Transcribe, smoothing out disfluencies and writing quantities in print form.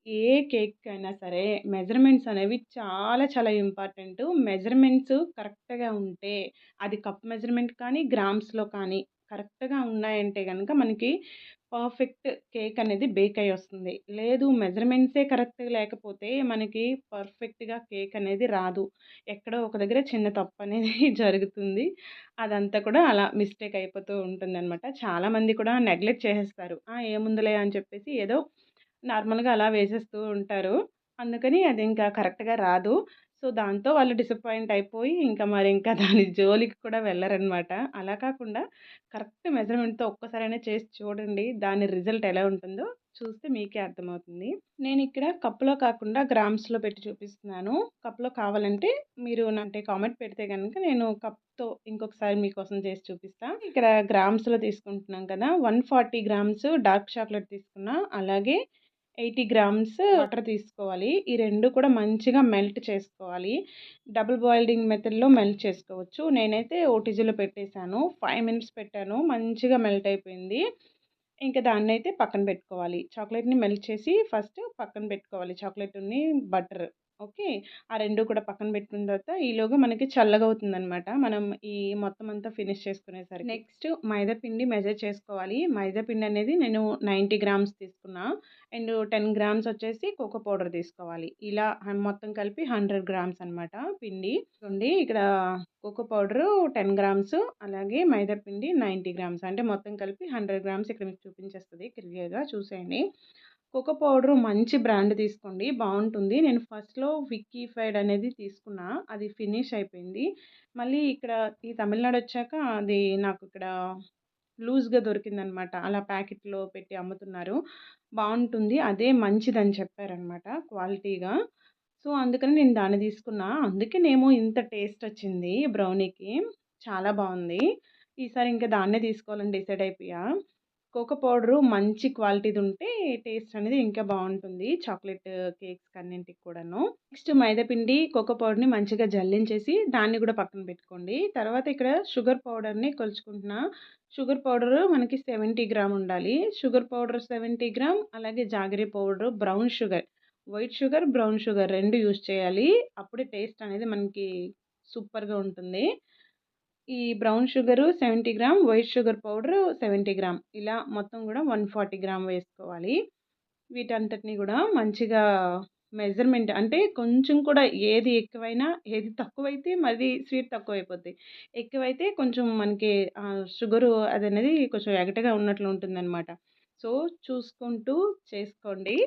ఏ కేక్‌కైనా సరే మెజర్‌మెంట్స్ అనేవి చాలా చాలా ఇంపార్టెంటు. మెజర్‌మెంట్స్ కరెక్ట్‌గా ఉంటే అది కప్ మెజర్‌మెంట్ కానీ, గ్రామ్స్‌లో కానీ కరెక్ట్‌గా ఉన్నాయంటే గనక మనకి పర్ఫెక్ట్ కేక్ అనేది బేక్ అయ్యి వస్తుంది. లేదు మెజర్‌మెంట్సే కరెక్ట్‌గా లేకపోతే మనకి పర్ఫెక్ట్‌గా కేక్ అనేది రాదు. ఎక్కడో ఒక దగ్గర చిన్న తప్పనేది జరుగుతుంది. అదంతా కూడా అలా మిస్టేక్ అయిపోతూ ఉంటుందనమాట. చాలామంది కూడా నెగ్లెక్ట్ చేసేస్తారు. ఏముందిలే అని చెప్పేసి ఏదో నార్మల్‌గా అలా వేసేస్తూ ఉంటారు. అందుకని అది ఇంకా కరెక్ట్‌గా రాదు. సో, దాంతో వాళ్ళు డిసప్పాయింట్ అయిపోయి ఇంకా మరింకా దాని జోలికి కూడా వెళ్లరనమాట. అలా కాకుండా కరెక్ట్ మెజర్‌మెంట్‌తో ఒక్కసారైనా చేసి చూడండి. దాని రిజల్ట్ ఎలా ఉంటుందో చూస్తే మీకే అర్థమవుతుంది. నేనిక్కడ కప్‌లో కాకుండా గ్రామ్స్‌లో పెట్టి చూపిస్తున్నాను. కప్‌లో కావాలంటే మీరు అంటే కామెంట్ పెడితే గనుక నేను కప్‌తో ఇంకొకసారి మీకోసం చేసి చూపిస్తా. ఇక్కడ గ్రామ్స్‌లో తీసుకుంటున్నాం కదా! 140 గ్రామ్స్ డార్క్ చాక్లేట్ తీసుకున్నా. అలాగే 80 గ్రామ్స్ బటర్ తీసుకోవాలి. ఈ 2 కూడా మంచిగా మెల్ట్ చేసుకోవాలి. డబుల్ బాయిల్డింగ్ మెథడ్‌లో మెల్ట్ చేసుకోవచ్చు. నేనైతే ఓటీజీలో పెట్టేసాను. 5 మినిట్స్ పెట్టాను. మంచిగా మెల్ట్ అయిపోయింది. ఇంక దాన్నైతే పక్కన పెట్టుకోవాలి. చాక్లేట్‌ని మెల్ట్ చేసి ఫస్ట్ పక్కన పెట్టుకోవాలి. చాక్లేటుని, బటర్. ఓకే. ఆ 2 కూడా పక్కన పెట్టుకున్న తర్వాత ఈలోగా మనకి చల్లగవుతుందనమాట. మనం ఈ మొత్తం అంతా ఫినిష్ చేసుకునేసరికి. నెక్స్ట్ మైదా పిండి మెజర్ చేసుకోవాలి. మైదా పిండి అనేది నేను 90 గ్రామ్స్ తీసుకున్నా. అండ్ 10 గ్రామ్స్ వచ్చేసి కోకో పౌడర్ తీసుకోవాలి. ఇలా మొత్తం కలిపి 100 గ్రామ్స్ అనమాట పిండి. చూడండి ఇక్కడ కోకో పౌడరు 10 గ్రామ్స్ అలాగే మైదా పిండి 90 గ్రామ్స్ అంటే మొత్తం కలిపి 100 గ్రామ్స్ ఇక్కడ మీకు చూపించేస్తది క్లియర్‌గా చూసేయండి. కోకో పౌడరు మంచి బ్రాండ్ తీసుకోండి బావుంటుంది. నేను ఫస్ట్‌లో విక్కీఫైడ్ అనేది తీసుకున్నా. అది ఫినిష్ అయిపోయింది. మళ్ళీ ఇక్కడ ఈ తమిళనాడొచ్చాక అది నాకు ఇక్కడ లూజ్‌గా దొరికిందనమాట. అలా ప్యాకెట్‌లో పెట్టి అమ్ముతున్నారు. బావుంటుంది. అదే మంచిదని చెప్పారనమాట క్వాలిటీగా. సో, అందుకని నేను దాన్ని తీసుకున్నా. అందుకేనేమో ఇంత టేస్టొచ్చింది బ్రౌనీకి. చాలా బావుంది. ఈసారి ఇంకా దాన్నే తీసుకోవాలని డిసైడ్ అయిపోయా. కోకో పౌడరు మంచి క్వాలిటీదుంటే టేస్ట్ అనేది ఇంకా బావుంటుంది. చాక్లేట్ కేక్స్‌కన్నింటికి కూడాను. నెక్స్ట్ మైదా పిండి, కోకో పౌడర్‌ని మంచిగా జల్లించేసి దాన్ని గూడా పక్కన పెట్టుకోండి. తర్వాత ఇక్కడ షుగర్ పౌడర్‌ని కొలుచుకుంటున్నా. షుగర్ పౌడరు మనకి 70 గ్రామ్ ఉండాలి. షుగర్ పౌడర్ 70 గ్రామ్ అలాగే jaggery powder, brown sugar, white sugar, brown sugar 2 use చేయాలి. అప్పుడే టేస్ట్ అనేది మనకి సూపర్‌గా ఉంటుంది. ఈ brown sugar 70 gram, white sugar powder 70 gram ఇలా మొత్తం గూడా 140 గ్రామ్ వేసుకోవాలి. వీటంతటిని గూడా మంచిగా మెజర్‌మెంట్ అంటే కొంచెం కూడా ఏది ఎక్కువైనా, ఏది తక్కువైతే మరి స్వీట్ తక్కువైపోద్ది. ఎక్కువైతే కొంచెం మనకి షుగరు అదనేది కొంచెం ఎగటగా ఉన్నట్లు ఉంటుందనమాట. సో, చూసుకుంటూ చేసుకోండి.